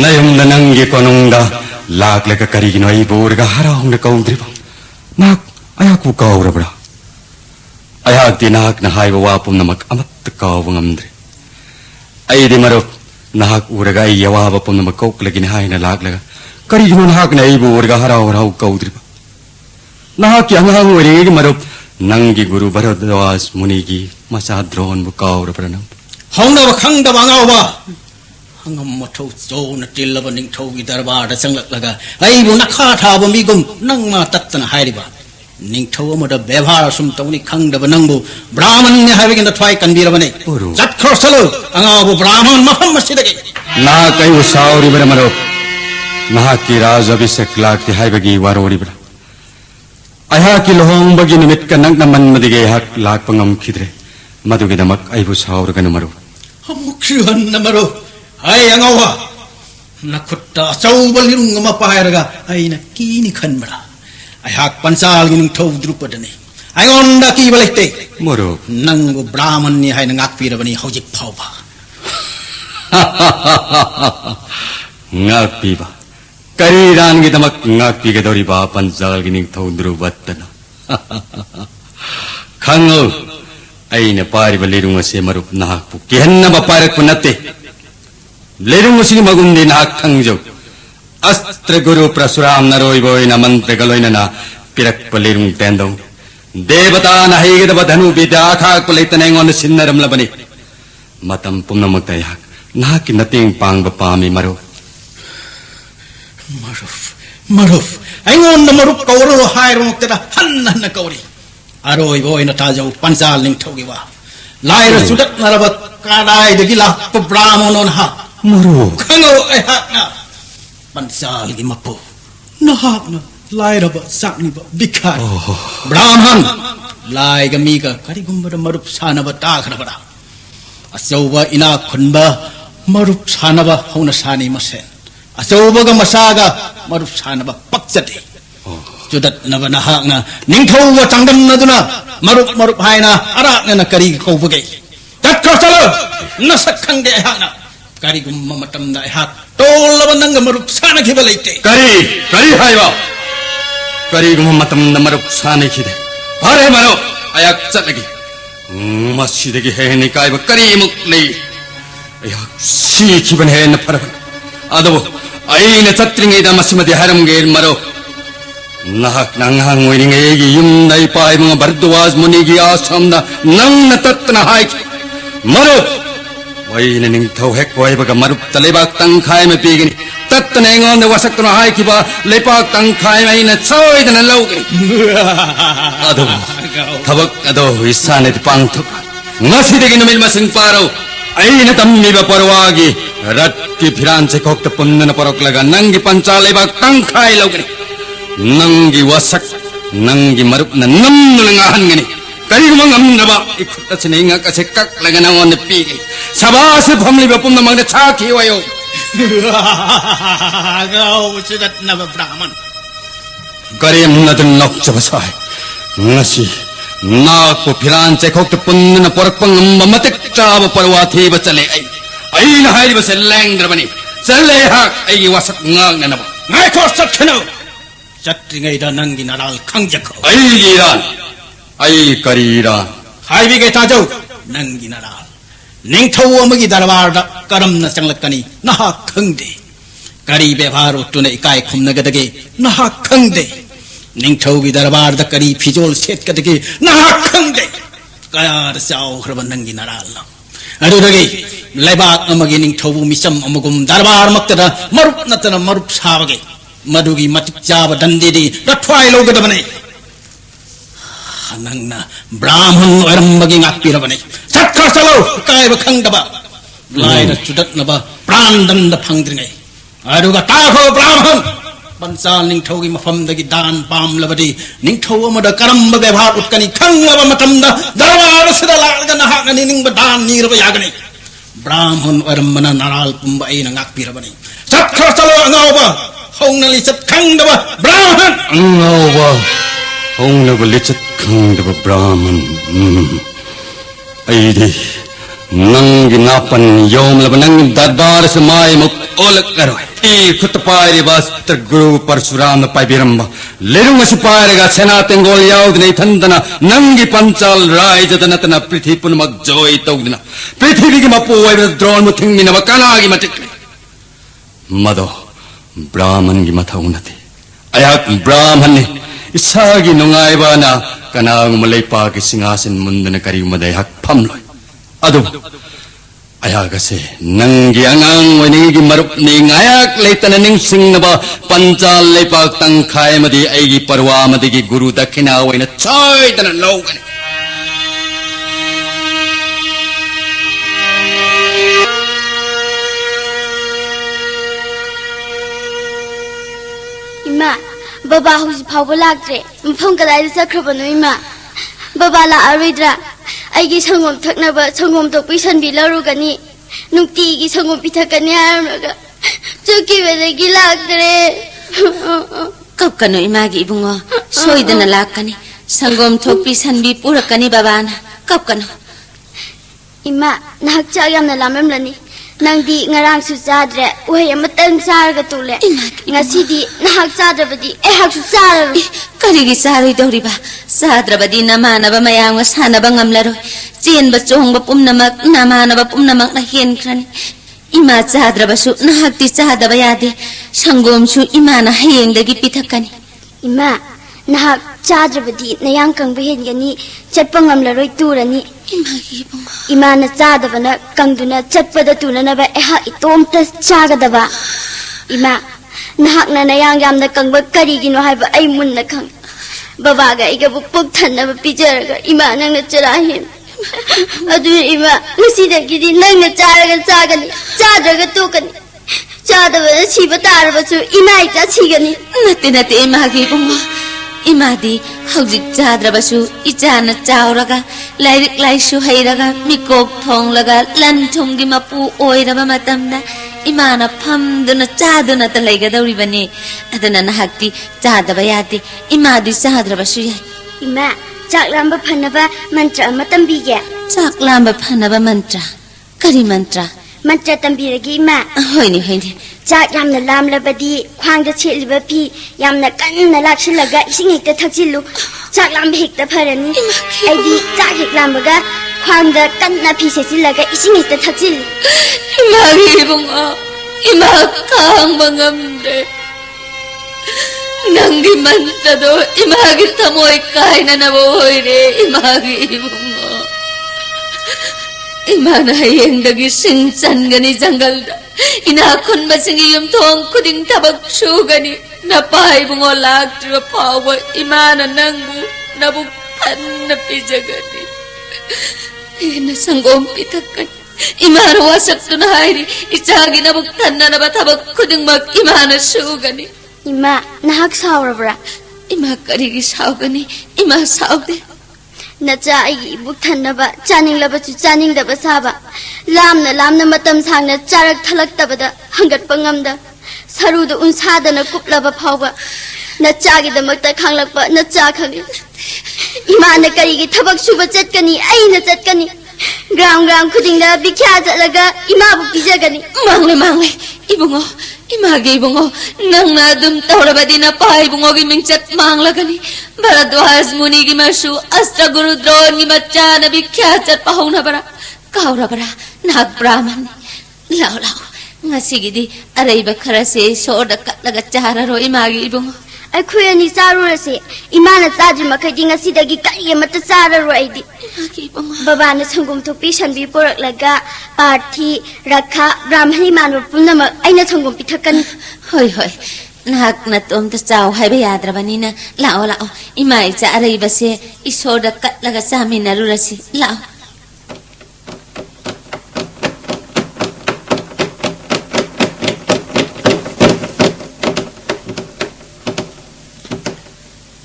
नयम नंगे कोनोंगा लाकलेका करिगिनो आई बोरगा हराउंग कौद्रिबा नाक अयाकु कौरबड़ा अयाक दिनाक नहाइबा वापुम नमक अमत कौवंगमद्रे अयदि मरो नाक उरगा यवाब पुनम कोकलगिन हायना लागलगा करिगिनो नाक नै बोरगा हराउ कौद्रिबा नाक यंगांग वरिगी मरो नंगी गुरु भरद्वाज मुनि की मसा द्रोन बु कौरबरनम हौनब खंगदब अंगावबा हंगम मथौ जोन टिल्लब निंथौ की दरबार संगलगा अइबु नखा थाब मिगुम नंगमा तत्तन हायरिबा निंथौ अमद व्यवहार सुम तौनी खंगदब नंगबु ब्राह्मण ने हायबिगिन थ्वाई कनबिरबने चटखर चलो अंगाबु ब्राह्मण मफम मसिदगे ना कयु साउरी बर मरो nahakki raja bisek lakti haibagi waroribra ayhaki lohongbagi numit ka nagnaman madige hak lakpangam khidre madugidamak aibu sauraganu maru Amukshuhan na maro ay angawa nakutta sauba lirung nga mapahiraga ay nakini kanmara ay hak pansal ginung thaw drupadani ay onda ki balite maru nanggo brahman ni hay nangakpirabani hojik phawba ngakpiba kariran gidamak ngakpigedoriba pansal gining thaw drubattana khango aina pariba lerung ase marup nahakpu kihanna parak punatte lerung sini magunde nahak khangjo astra guru prasuram naroi boina mantra galoina na pirak lerung tendong devata na haigeda badhanu bidya kha kuleitana ngon sinnaram labani matam pumnamakta yak nahaki nating pangba pami maru maruf ay ngon na marup kawro hayrong tera hanna na kawri aroi boy na tajau pansal ning thogi wa laira sudat narabat kadai degi la brahmanon ha maru khango ai hak na pansal gi mapo na hak na laira ba sakni ba bikhar brahman lai ga mi ga kari gumba marup sana ba ta khana ba asauba ina khunba marup sana ba hona sani masen asauba ga masaga marup sana ba pakjate judat naba nahak na ningthau wa changdam na duna marup haina arak na kari ko bage tat krasalo nasak khangde hak na kari gum matam da hak tol laba nang marup sana ki balaite kari haiwa kari gum matam na marup sana khide pare maro ayak chatlagi masidegi he ni kai ba kari muk lei ayak si khiban he na pharaban ado aina chatringe da masimadi haram ge maro nahak nanghang wining egi yum nai pai mga bardwas muni gi asamna nang natatna haik maru wai ning thau hek wai baga marup talebak tang khai me pigini tatna ngon wasak tna haik ba lepak tang khai mai na choi dana laugi ado thabak ado isane pang thuk ngasi degi numil masing paro aina tammi ba parwagi rat ki phiran che kok ta punna parok laga nangi pancale bak tang khai laugi nangi wasak nangi marup na namnulungahan ngani kari gumang naba ikutta sininga kasi kak laga na on pigi sabase phamli bapum na magna chaki wayo gao sudat naba brahman kari amna dun nok chabasai ngasi nak po phiran che khok te punna na porakpang matik chaba parwathi ba chale ai na hai ba seleng drabani chale ha ai wasak ngang na naba ngai ko sat khano chatringai da nangi naral khangjakho ai giran ai kariran haibi ge tajau nangi naral ningthau amagi darbar da karamna changlakani naha khangde kari bevhar utune ikai khumna gadage naha khangde ningthau gi darbar da kari phijol set kadage naha khangde kaya da sao khraban nangi naral adudagi laibak amagi ningthau misam amagum darbar maktada marup natana marup sabage madugi matik jaba dandidi rathwai logadabane nangna brahman arambagi ngakpirabane satkasalo kai bakhangdaba laina chudat naba prandan da phangdringai aduga taho brahman bansal ningthogi mafamdagi dan pam labadi ningtho amada karamba bevhar utkani khangaba matamda darbar sida lagna nahakna ningba dan nirba yagani brahman arambana naral pumba ina ngakpirabane satkasalo angawba hong na lichat khangdaba brahman angawba hong na lichat khangdaba brahman aidi nangi napan yom laba nangi darbar samay muk olak laroi khutpari bastra guru parsuram na paibiramba lerung asupari ga sena tengol yaudne thandana nangi panchal rai jadana tana prithipun mag joy tawdina prithvi gi mapu wai dron mu thingmi na bakana gi matik mado brahman gi mathau nate ayak brahman ne isagi nungai bana kanang malay pa ki singasin mundana kari umaday hak pamloy adu ayagase nangi angang wanigi marup ni ngayak leitana ning sing naba panchal lepak tang khai madi aigi parwa madi gi guru dakhina waina choy tana logani Baba who's power lactre, Punkala is a crabano ima. Baba la aridra. I get some of Taknaba, some of the Pishan Bilarugani. Nukti is some of Pitakania. To give it a gilactre. Kapkano imagi bungo, soy the Nalakani, Sangom Topis and be Purakani Babana, Kapkano. Ima, Nakchayam the Lamemlani. Nangdi ngarang susadre, way a matan sargatule. Nasidi, Naksadabadi, Ehak Karigi Sari Doriba, Sadrabadi Namana Bamayang was Hanabangamlero, Jin Bachonga Pumnamak, Namana Pumnamak Nahian. Ima Sadrabasu, Nahakti Sadabayadi, Sangom Shu Imana Haying the Gipitakani. Ima, Nahak Chadrabadi, Nayankang Behingani, Chepangam Laroi Turani. Imana Sadavana, Kangduna, Chepada Tunanaba, Eha Itomta Chagadava. Ima, Nahakna Nayangam the Kang Bakarigino have a moon the Kang. Babaga, Igabuk never Pijar, Ima Nanga Charahim. Adu Ima, Lucida Gidi Nanga Charagan Sagani, Chadaga Tukani, Chadava Chibatarabasu, Inaita Chigani. Nothing at Imagi Bungo. Imadi, Hauzik Chadrabasu, Ichana Chauraga, Lyric Laishu Hairaga, Mikok Tonglaga, Lantungi Mapu, Oiraba Matamda, Imana Pam, Duna Chaduna the Lega the Rivani, Adana Hakti, Chadabayati, Imadi Sadrabasu. Ima, Chaklamba Panava, Mantra Matambiga, Chaklamba Panava Mantra, Kari Mantra, Mantra Tambiragi Ma, Hoini. Jack Yam the Lam Labadi, Quang the Chiliba P, Yam the Gun the Lachilaga, singing the Taxilu, Jack Lam Hick the Parani, Adi Jack Hick Lambaga, Quang the Gun pieces Laga, singing the Taxil. Imagi Bungo, Imakang Bangamde Nangi Mantado, Imagi Tamoy Kaina Navoide, Imagi Bungo Imana Hayang the Gising Sangani Zangalda. Inakon masingiyum tong kuding tabak sugani napai bungo lag to a power imana nangu nabupan na pijagani ina sangom pitakan imana wasak to na hairi ichagi nabuktan na nabatabak kuding mag imana sugani Ima nahak saurabra ima karigi saugani ima saude Nacha Igi Buktanaba, Channing Labachu Channing the Basaba, Lamna Matam Sanga, Charak Talak Tabada, Hangat Pangamda, Saru the Unsadana Kuplava Power, Nachagi the Mata Kanglapa, Nachakani, Imana Karigi Tabak Shuba Zetkani, Aina Zetkani, Ground Kudinga, Bikaza Laga, Imabu Pijagani, Mangle, Ibungo, Imagi Bungo, Nangadum Taurabadina Pai Bungo Gimchat Manglagani. Baradwas Munigi Mashu, Astra Guru Droni Machana Bikata Pahonabara, Kaurabara, Nag Brahman, Lao, Nasigidi, Araba Karase, Soda Katagachara, Imagi Bungo. I queer Nisarurase, Imana Sajima Kadinga Sidagi Matasara Radi. Babana Sangum to Pish and be Porak Laga, Party, Raka, Brahmani Man Punama, Aina Sangum Pitakan. Hoi. Nak na tom ta chau hai ba yadra banina lao imai cha arai ba se isoda kat laga sami na rurasi lao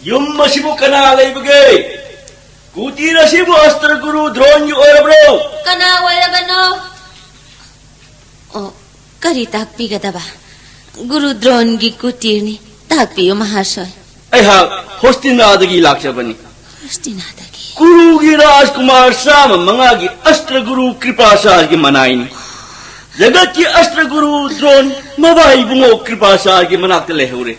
yum masibu kana leibage kutira sibu astra guru drone yu orabro kana wairabano o kari tak pi gadaba Guru Drongi Kutirni, Takpi Mahashoy. I have Hostina the Gilakabani. Hostina the Gi. Guru Giras Kumar Sama Mangagi Astra Guru Kripasa Gimanain. Zagati Astra Guru Drone, Mavai Bungo Kripasa Gimanak Lehure.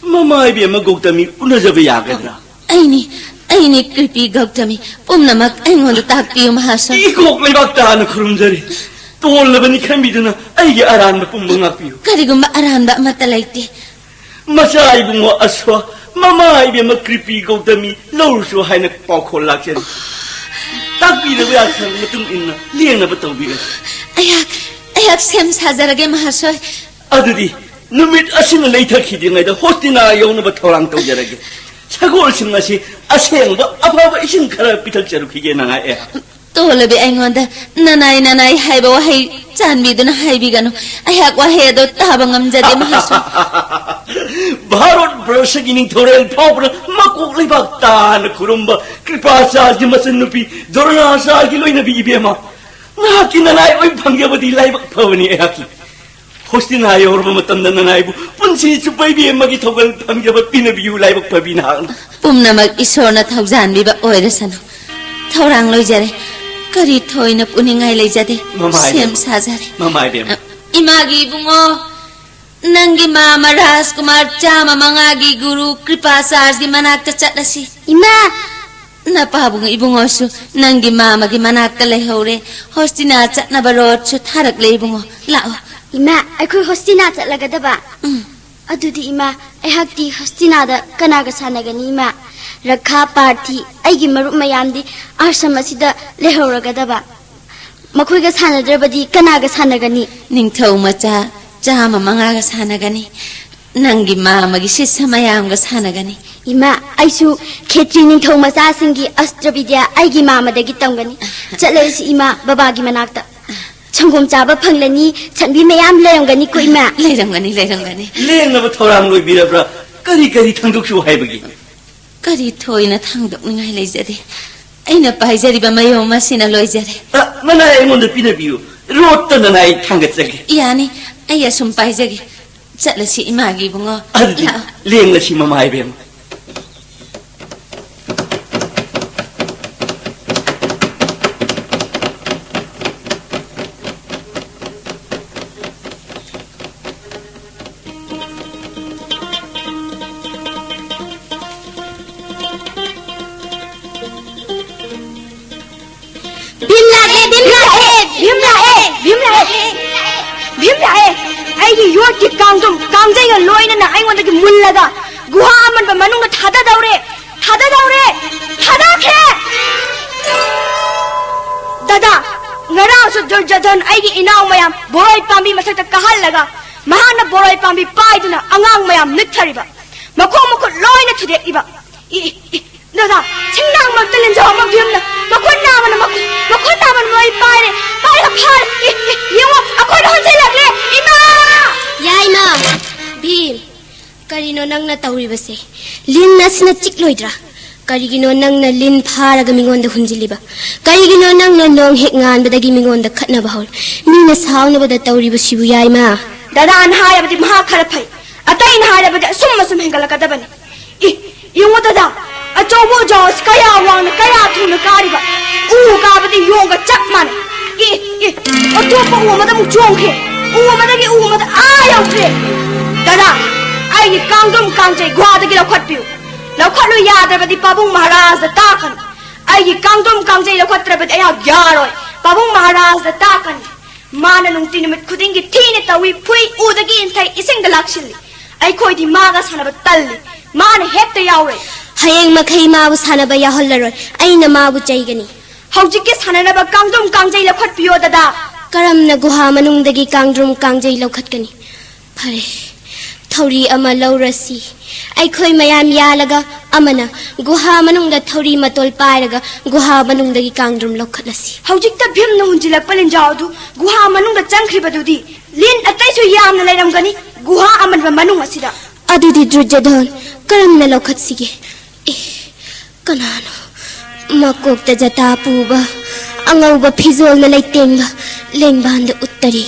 Mamma be a Magotami, Unazaviagadra. Aini creepy Gotami, Pumnamak, and on the Takpi Mahashoy. Ego Levatan Krumzari. Tol Labani Kambiduna, I aran the Pumbungapi. Karigumba aranda matalaiti. Masai Bungo Aswa, Mamma be a creepy Gotami, low so high neck poko lachen. Tapi the way I can let him in, Liana Batobi. I have Sam's Hazard again, Mahashoy. Adudi, no meet us in a later kidding at the Hostina Yona Batoranto Jarag. Chagol Simasi, a saying, but above isn't Peter Cherokee and I air. Tolabi Angonda, Nanai, Haibo, Hai, Sanbi, then Haibigano. I have one head of Tabangam Jadi Mahaso. Bharat वर्ष की निथोरेल फाउपर मकोक लेबाक तान खुरुम्बा कृपाचार्य की मसन्नुपी दोरनाचार्य की लोइनबी इबेमा नाकी ननाय ओइ भंग्यबदी लाइबक फवनी एहाकी होस्टिना योरब मतंदन ननायबु पुंसी चुपैबी एमगी थोगल भंग्यब पिनबियु लाइबक फबिना पुमनमक ईश्वरना थौजानबिबा ओइरसनु थौरांग लोइजरे करी थोइना पुनिंगाय लेजदे same साजरे ममाय बेम इमागी बुंगो नंगी मामा राजकुमार चामा मंगागी गुरु कृपाचार्य मनाक्ता चटलसी इमा नपाबुंग इबुंगोसु नंगी मामागी मनाक्ता लेहौरे होस्टिना चटनबा रोडसु थारक लेबुंगो लाओ इमा अखोय होस्टिना चटलगदबा अदुदी इमा एहाक्ति होस्टिनादा कनागा सानगनी इमा रखा पार्थी आइगी मरुप मयामदी आश्रम असिदा लेहौरगदबा मखोयगा सानद्रबदी कनागा सानगनी निंगथौ मचा चामा मंगागा सानगनी नंगी मामागी शिष्य मयामगा सानगनी इमा आइसु खेत्री निंगथौ मचा सिंगी अस्त्र विद्या आइगी मामादगी तंगनी चलेसी इमा बाबागी मनाक्ता छंगोम चाबा फंगलनी छनबी मयाम लेरंगनी को इमा लेरंगनी लेंगनब थौरांग लोइबिरब्रा करी थंदुकसु हाइबगी करी थोइना थांदोकनिंगाय लेजदे अइना पाइजरिबा मयो मसिना लोइजरे मना एंगोंद पिनबियु रोट ननाय थांगचगे यानी अय सुम पाइजगे चलसी इमागी बुंगो लेंगलसी ममाय बेम दुर्योधन आइगी इनाव मयाम बोरोय पांबी मथक कहलगा महान बोरोय पांबी पाइदुना अंगांग मयाम निथरिबा मखो मखो लोइना थुदेइबा दादा छिंगनांग मक्तलिन जाव मगियमना मखो नामन मखो नामन मोय पाइरे फार येवो अखोय हंजे लगले इमा याइमा भीम करिनो नंगना तौरिबसे लिन नसना चिकलोइद्रा करिगिनो नंगना लिन फारगा मिंगोंद हुंजिलिबा करिगिनो नंगना नोंग हेक nganbadagi मिंगोंद खटनबा हौल मीना सावनबदा तौरिबसिबु याइमा दादा अनहायबदि महा खरा फै अतै नहायबदि असुम हेंगलकदबनि यंगो दादा अचौबो जॉस कया वांग कया थुन कारिबा उ काबदि योंग चक मान अतोप उमदा मु जोंखे उमदगी उमदा आयौखे दादा आई कांगम कांगजे ग्वादगी लखटपिउ लखटलो यादबदि पाबुंग महाराज ताकन आई कांगम कांगजे लखत्रबदि अया ग्यारोय पाबुंग महाराज ताकन माना नुंगति निमित खुदिंगी थीने तवी फुई उदगी इंथै इसिंग लाक्सिली आई खोइदि मागा सानब तल्ली माना हेक्ता यावरे हयेंग मखै माबु सानब याहल्लरोय अइना माबु चैगनी हौजिके साननबा कांगदुम कांगजै लखटपियो दादा करमना गुहा मनुंगदगी कांगद्रुम कांगजै लखटकनी फरे थौरी अमा लौरसी अखोय मयाम यालगा अमना गुहा मनुंगदा थौरी मतोल पायरगा गुहा मनुंगदगी कांगद्रुम लखटलसी हौजिकता भीमना हुंजिलक पलिन जावदु गुहा मनुंगदा चंख्रिबदुदी लिन अतैसु यामना लैरमगनी गुहा अमनबा मनुंग असिदा अदुदी दुर्योधन करमना लखटसिगे कनानो मकोक्ता जता पुबा अंगौबा फिजोलना लैतेंबा लेंबांद उत्तरी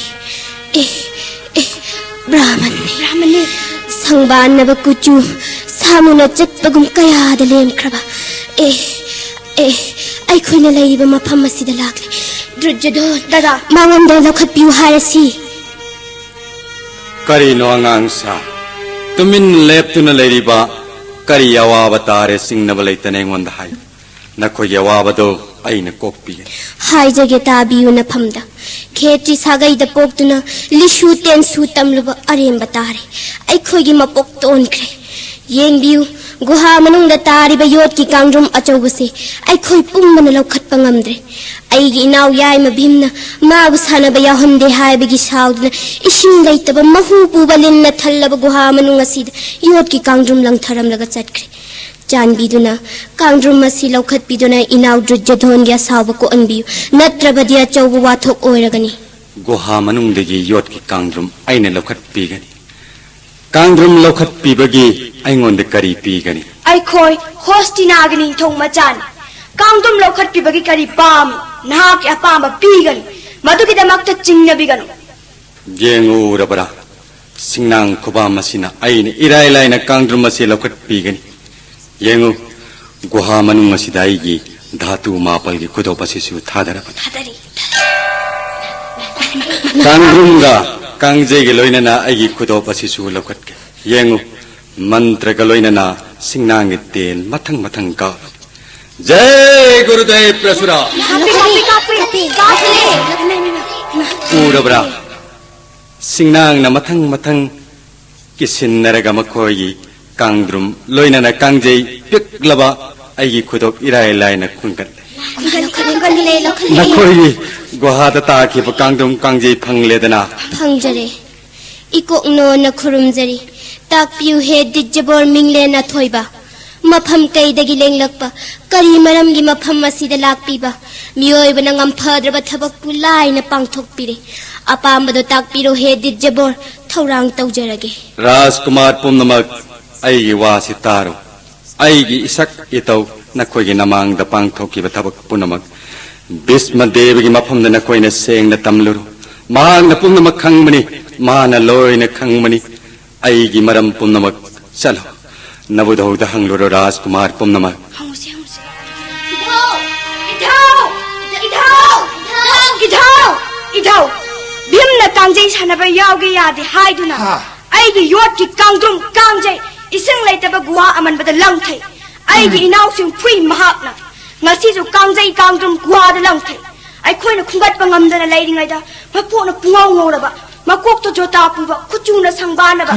ब्राह्मण संबानब कुचु सामुना चटपगुम कयाद लेमख्रबा अखोइना लैरिबा मफम असिदा लाक्ले दुर्योधन दादा मांगमदा लखटपिउ हारसी करिनो अंगांसा तुमिन लेप्तुना लैरिबा करी अवाब तारे सिंगनब लैतने ऐंगोंदा हाय नखोय अवाबदो अइना कोकपिगे हाइजगे ताबियु नफमदा खेत्री सागैदा पोक्तुना लिशु तेनसु तमलुबा अरेंबा तारे अखोइगी मपोक तोनख्रे येंबियु गुहा मनुंगदा तारिबा योटकी कांगद्रुम अचौबसे अखोइ पुंबना लौखटपा ngamdre अइगी इनाव याइमा भीमना माबु सानबा याहंदे हाइबगी साउदना इसिंग लैतबा महु पुबा लिन्ना थल्लबा गुहा मनुंग असिदा योटकी कांगद्रुम लंगथरमलगा चटख्रे जानबीदुना कांगद्रुम असी लौखटपीदुना इनाव दुर्योधनगी असाउबा कोअनबियु नत्रबदि अचौबा वाथोक ओइरगनी गुहा मनुंगदगी योटकी कांगद्रुम अइना लौखटपीगनी ꯀꯥꯡꯗ꯭ꯔꯨꯝ ꯂꯧꯈꯠꯄꯤꯕꯒꯤ ꯑꯩꯉꯣꯟꯗ ꯀꯔꯤ ꯄꯤꯒꯅꯤ? ꯑꯩꯈꯣꯏ ꯍꯣꯁꯇꯤꯅꯥꯒꯤ ꯅꯤꯡꯊꯧ ꯃꯆꯥꯅꯤ. ꯀꯥꯡꯗ꯭ꯔꯨꯝ ꯂꯧꯈꯠꯄꯤꯕꯒꯤ ꯀꯔꯤ ꯄꯥꯝꯃꯤ? ꯅꯍꯥꯛꯀꯤ ꯑꯄꯥꯝꯕ ꯄꯤꯒꯅꯤ. ꯃꯗꯨꯒꯤꯗꯃꯛꯇ ꯆꯤꯡꯅꯕꯤꯒꯅꯨ. ꯌꯦꯡꯎꯔꯕ꯭ꯔꯥ? ꯁꯤꯡꯅꯥꯡ ꯈꯨꯕꯥꯝ ꯑꯁꯤꯅ ꯑꯩꯅ ꯏꯔꯥꯏ ꯂꯥꯏꯅ ꯀꯥꯡꯗ꯭ꯔꯨꯝ ꯑꯁꯤ ꯂꯧꯈꯠꯄꯤꯒꯅꯤ. ꯌꯦꯡꯎ, ꯒꯨꯍꯥ ꯃꯅꯨꯡ ꯑꯁꯤꯗ ꯑꯩꯒꯤ ꯙꯥꯇꯨ ꯃꯥꯄꯜꯒꯤ ꯈꯨꯗꯣꯞ ꯑꯁꯤꯁꯨ ꯊꯥꯗꯔꯕꯅꯤ. ꯀꯥꯡꯗ꯭ꯔꯨꯝꯒ ꯀꯥꯡꯖꯩꯒ ꯂꯣꯏꯅꯅ ꯑꯩꯒꯤ ꯈꯨꯗꯣꯞ ꯑꯁꯤꯁꯨ ꯂꯧꯈꯠꯀꯦ. ꯌꯦꯡꯎ, ꯃꯟꯇ꯭ꯔꯒ ꯂꯣꯏꯅꯅ ꯁꯤꯡꯅꯥꯡꯒꯤ ꯇꯦꯟ ꯃꯊꯪ ꯃꯊꯪ ꯀꯥꯞ. जय गुरुदेव प्रसुरा. उरबरा सिंगनांगना मथंग मथंग किसिन्नरगा मखोयगी कांगद्रुम लोइनाना कांगजै पिकलबा आइगी खुदोक इराय लायना खुंगतले. नखोयगी गुहादा ताखिबा कांगद्रुम कांगजै फंगलेदना. फंगजरे इकोकनो नखुरुमजरी ताकपियु हे दिज्जबोर मिंगलेना थोइबा. मफम कईदगी लेंगलकपा करी मरमगी मफम असिदा लाकपीबा मियोयबना ngамफद्रबा थबकपु लाइना पांगथोकपिरे. अपामबदो ताकपिरो हे दिज्जबोर थौरांग तौजरगे. राजकुमार पुनमक आइगी वासि तारो. आइगी इसक इतौ नखोयगी नमांगदा पांगथोकिबा थबक पुनमक भीष्मदेवगी मफमदा नखोयना सेंगना तमलुरु. मांगना पुनमक खंगमनि माना लोयना खंगमनि. आइगी मरम पुनमक चलो नवुधौदा हंगलुरो राजकुमार पुनमक. इधौ भीमना कांजै सानबा यावगे यादे हाइदुना आइगी योटकी कांगद्रुम कांजै इसिंग लेतबा गुहा अमनबदा लंगथै. आइगी इनाउसिंग फुई महापना ngasisu कांजै कांगद्रुम गुहादा लंगथै. अखोइना खुंगतबा ngamdana leiringaiदा मफोना पुंगाव ngoraba makokto jota puba kuchuna sangbanaba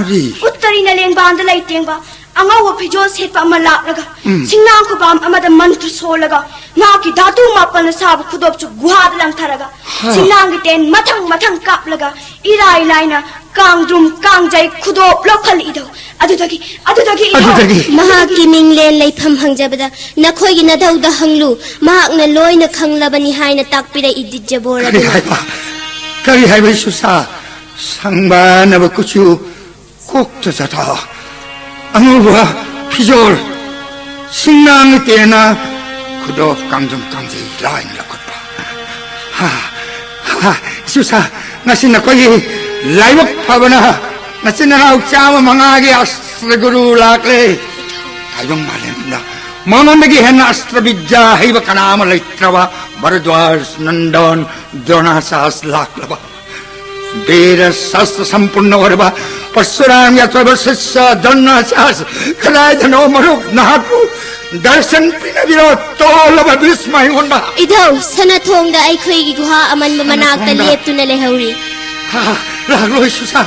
uttarina lengbanda leitengba अंगाव फिजो सेट अमा लाकलगा सिंगनांग खुबाम अमदा मंत्र सोलगा नाकी धातु मापन साब खुदोप चु गुहाद लंगथरगा सिंगनांग टेन मथंग मथंग कापलगा इराई लाइना कांगद्रुम कांगजै खुदोप लोखल इदो अदुदगी महाकी मिंगलेन लेफम हंगजबदा नखोयगी नदौदा हंगलु महाकना लोइना खंगलबनी हाइना ताकपिरे इदिज्जबोरा. करी हाइबे सुसा संगबानब कुछु कोक्तो जता अंगुबा फिजोर सिंगनांग तेना खुदोप कांगद्रुम कांगजै line लखटपा. Sousa ngasi nakoyi laibak phabana ngasi naraw chama mangagi astra guru lakle aibang malemna manandagi henna astra vidya haiba kanama laitrava Bharadwaj Nandan Dronasas laklaba. Veda Shastra Sampurna Varva Parsuram Yatrava Sissa Dronasas Kalaidano Maruk Nahaku Darshan Pinaviro Tolava Bhismai Honda. Idau Sanathongda Aikhoygi Guha Amanba Manakta Leptuna Lehauri. Lago Susa.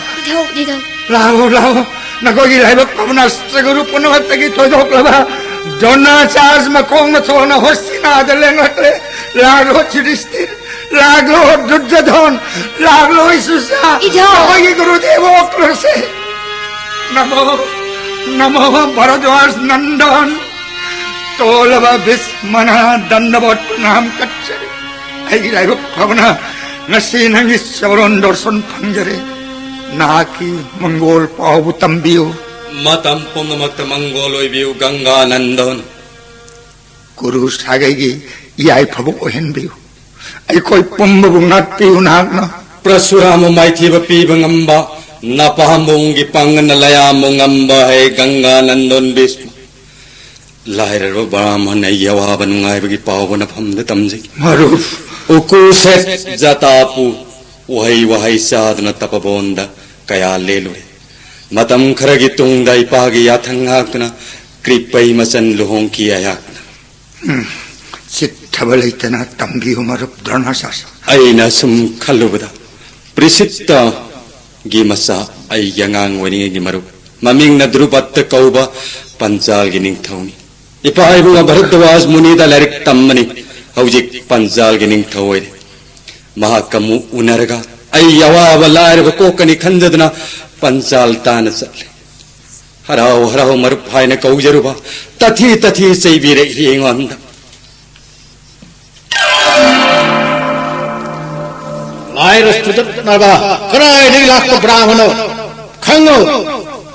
Idau. Lago Nagogi Laibak Pavanastrā Guru Punavatagi Todoklava Dronasas Makong Thona Hostina the Lengotle Lago Chidistir Lago Duryodhan Lago Susa. Nagogi Guru Deva Oklase Namo Bharadwaj Nandan Tolava Bhismana Dandavat Pranam Kachari. Ai Laibak Pavana ngasi nangis saron dorson pangjare naki Mongol pawu tambiu matam punamakta Mongol oibiu Ganga Nandan. Guru sagagi yai phabu ohenbiu ai koi pumbu ngatpiu nakna. Prasuramu maithiba piba ngamba napahambungi pangana layamu ngamba hai Ganga Nandan Bhisma. Lairaro Brahmana yawa banungaibagi pawuna phamda tamjai. Maruf Uku set jatapu wahai sadhana tapabonda kaya lelure. Matam kharagi tungda ipagi yathangakna kripai masan luhong ki ayakna. Sitthabalaitana tambiu Marup Dronasas. Aina sum khalubada prisitta gi masa ai yangang wani gi Marup maming na Drupatta kauba Panchal gi ningthauni. Ipaibu Bharadwaj Muni da larik tammani Haujik Panchal gi ningthawoi. Mahakamu unarga ai yawa lairba kokani khanjadna Panchal tana chatle. Harau Marup haina kaujaruba tathi seibire hingonda. Lairus tudat narba karai lakko brahmano khango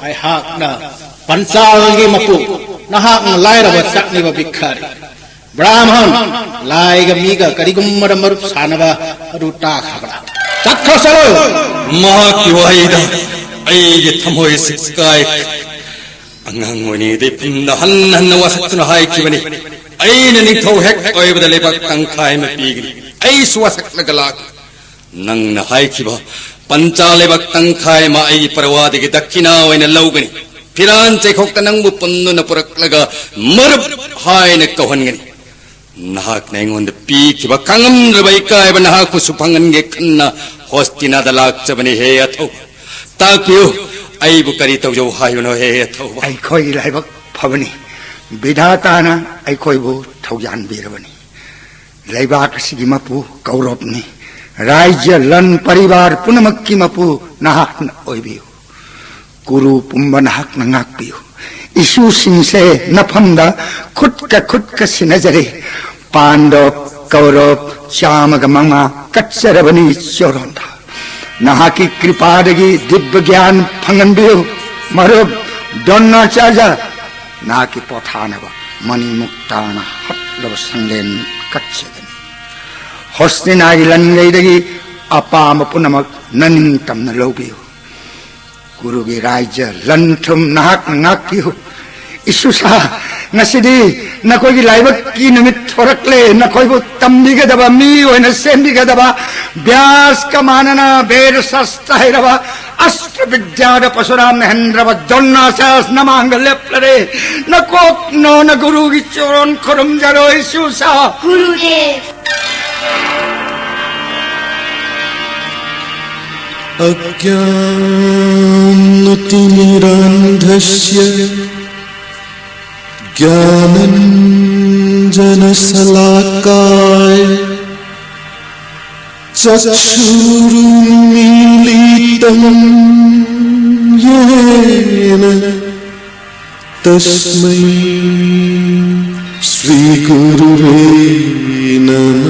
ꯑꯩꯍꯥꯛꯅ ꯄꯟꯆꯥꯜꯒꯤ ꯃꯄꯨ ꯅꯍꯥꯛꯅ ꯂꯥꯏꯔꯕ ꯆꯠꯅꯤꯕ ꯕꯤꯈꯥꯔꯤ ꯕ꯭ꯔꯥꯍ꯭ꯃꯟ ꯂꯥꯏꯒ ꯃꯤꯒ ꯀꯔꯤꯒꯨꯝꯕꯗ ꯃꯔꯨꯞ ꯁꯥꯟꯅꯕ ꯑꯗꯨ ꯇꯥꯈ꯭ꯔꯕ꯭ꯔꯥ ꯆꯠꯈ꯭ꯔꯣ ꯆꯠꯂꯣ ꯃꯍꯥꯛꯀꯤ ꯋꯥꯍꯩꯗ ꯑꯩꯒꯤ ꯊꯃꯣꯏꯁꯤ ꯀꯥꯏ ꯑꯉꯥꯡ ꯑꯣꯏꯔꯤꯉꯩꯗꯩ ꯄꯨꯟꯅ ꯍꯟꯅ ꯋꯥꯁꯛꯇꯨꯅ ꯍꯥꯏꯈꯤꯕꯅꯤ ꯑꯩꯅ ꯅꯤꯡꯊꯧ ꯍꯦꯛ ꯑꯣꯏꯕꯗ ꯂꯩꯕꯥꯛ ꯇꯪꯈꯥꯏ ꯑꯃ ꯄꯤꯒꯅꯤ ꯑꯩꯁꯨ ꯋꯥꯁꯛꯂꯒ ꯂꯥꯛꯈꯤ ꯅꯪꯅ ꯍꯥꯏꯈꯤꯕ ꯄꯟꯆꯥ ꯂꯩꯕꯥꯛ ꯇꯪꯈꯥꯏ ꯑꯃ ꯑꯩꯒꯤ ꯄꯔꯋꯥꯗꯒꯤ ꯗꯛꯈꯤꯅꯥ ꯑꯣꯏꯅ ꯂꯧꯒꯅꯤ ꯐꯤꯔꯥꯟ ꯆꯩꯈꯣꯛꯇ ꯅꯪꯕꯨ ꯄꯨꯟꯗꯨꯅ ꯄꯨꯔꯛꯂꯒ ꯃꯔꯨꯞ ꯍꯥꯏꯅ ꯀꯧꯍꯟꯒꯅꯤ ꯅꯍꯥꯛꯅ ꯑꯩꯉꯣꯟꯗ ꯄꯤꯈꯤꯕ ꯈꯪꯉꯝꯗ꯭ꯔꯕ ꯏꯀꯥꯏꯕ ꯅꯍꯥꯛꯄꯨꯁꯨ ꯐꯪꯍꯟꯒꯦ ꯈꯟꯅ ꯍꯣꯁꯇꯤꯅꯥꯗ ꯂꯥꯛꯆꯕꯅꯤ ꯍꯦ ꯑꯊꯧꯕ ꯇꯥꯛꯄꯤꯌꯨ ꯑꯩꯕꯨ ꯀꯔꯤ ꯇꯧꯖꯧ ꯍꯥꯏꯕꯅꯣ ꯍꯦ ꯑꯊꯧꯕ ꯑꯩꯈꯣꯏꯒꯤ ꯂꯥꯏꯕꯛ ꯐꯕꯅꯤ ꯕꯤꯙꯥꯇꯥꯅ ꯑꯩꯈꯣꯏꯕꯨ ꯊꯧꯖꯥꯟꯕꯤꯔꯕꯅꯤ ꯂꯩꯕꯥꯛ ꯑꯁꯤꯒꯤ ꯃꯄꯨ ꯀꯧꯔꯕꯅꯤ ꯔꯥꯏꯖ꯭ꯌ ꯂꯟ ꯄꯔꯤꯕꯥꯔ ꯄꯨꯝꯅꯃꯛꯀꯤ ꯃꯄꯨ ꯅꯍꯥꯛꯅ ꯑꯣꯏꯕꯤꯌꯨ ꯀꯨꯔꯨ ꯄꯨꯝꯕ ꯅꯍꯥꯛꯅ ꯉꯥꯛꯄꯤꯌꯨ ꯏꯁꯨꯁꯤꯡꯁꯦ ꯅꯐꯝꯗ ꯈꯨꯠꯀ ꯁꯤꯟꯅꯖꯔꯤ ꯄꯥꯟꯗꯕ ꯀꯧꯔꯕ ꯆꯥꯝꯃꯒ ꯃꯉꯥ ꯀꯠꯆꯔꯕꯅꯤ ꯆꯣꯔꯣꯟꯗ ꯅꯍꯥꯛꯀꯤ ꯀ꯭ꯔꯤꯄꯥꯗꯒꯤ ꯗꯤव्ꯌ ꯒ꯭ꯌꯥꯟ ꯐꯪꯍꯟꯕꯤꯌꯨ ꯃꯔꯨꯞ ꯗꯣꯟꯅꯥꯆꯥꯔꯖ ꯅꯍꯥꯛꯀꯤ ꯄꯣꯊꯥꯅꯕ ꯃꯅꯤ ꯃꯨꯛꯇꯥꯅ ꯍꯠꯂꯕ ꯁꯪꯂꯦꯟ ꯀꯠꯆꯒꯅꯤ ꯍꯣꯁꯇꯤꯅꯥꯒꯤ ꯂꯟꯒꯩꯗꯒꯤ ꯑꯄꯥꯝꯕ ꯄꯨꯝꯅꯃꯛ ꯅꯅꯤꯡꯇꯝꯅ ꯂꯧꯕꯤꯌꯨ ꯒꯨꯔꯨꯒꯤ ꯔꯥꯏꯖ꯭ꯌ ꯂꯟ ꯊꯨꯝ ꯅꯍꯥꯛꯅ ꯉꯥꯛꯄꯤꯌꯨ ꯏꯁꯨꯁꯥ ꯉꯁꯤꯗꯤ ꯅꯈꯣꯏꯒꯤ ꯂꯥꯏꯕꯛꯀꯤ ꯅꯨꯃꯤꯠ ꯊꯣꯔꯛꯂꯦ ꯅꯈꯣꯏꯕꯨ ꯇꯝꯕꯤꯒꯗꯕ ꯃꯤ ꯑꯣꯏꯅ ꯁꯦꯝꯕꯤꯒꯗꯕ ꯚ꯭ꯌꯥꯁꯀ ꯃꯥꯟꯅꯅ ꯚꯦꯗ ꯁꯥꯁꯇ꯭ꯔ ꯍꯩꯔꯕ ꯑꯁꯇ꯭ꯔ ꯕꯤദ്ꯌꯥꯗ ꯄꯔꯁꯨꯔꯥꯝꯅ ꯍꯦꯟꯗ꯭ꯔꯕ ꯗꯣꯟꯅꯥꯆꯥꯔꯖ ꯅꯃꯥꯡꯗ ꯂꯦꯞꯂꯔꯦ ꯅꯀꯣꯛ ꯅꯣꯅ ꯒꯨꯔꯨꯒꯤ ꯆꯣꯔꯣꯟ ꯈꯨꯔꯨꯝꯖꯔꯣ ꯏꯁꯨꯁꯥ गुरुदेव अज्ञानतिमिरान्धस्य ज्ञानञ्जनशलाकाय चक्षुरुन्मीलितं येन तस्मै श्रीगुरुवे नमः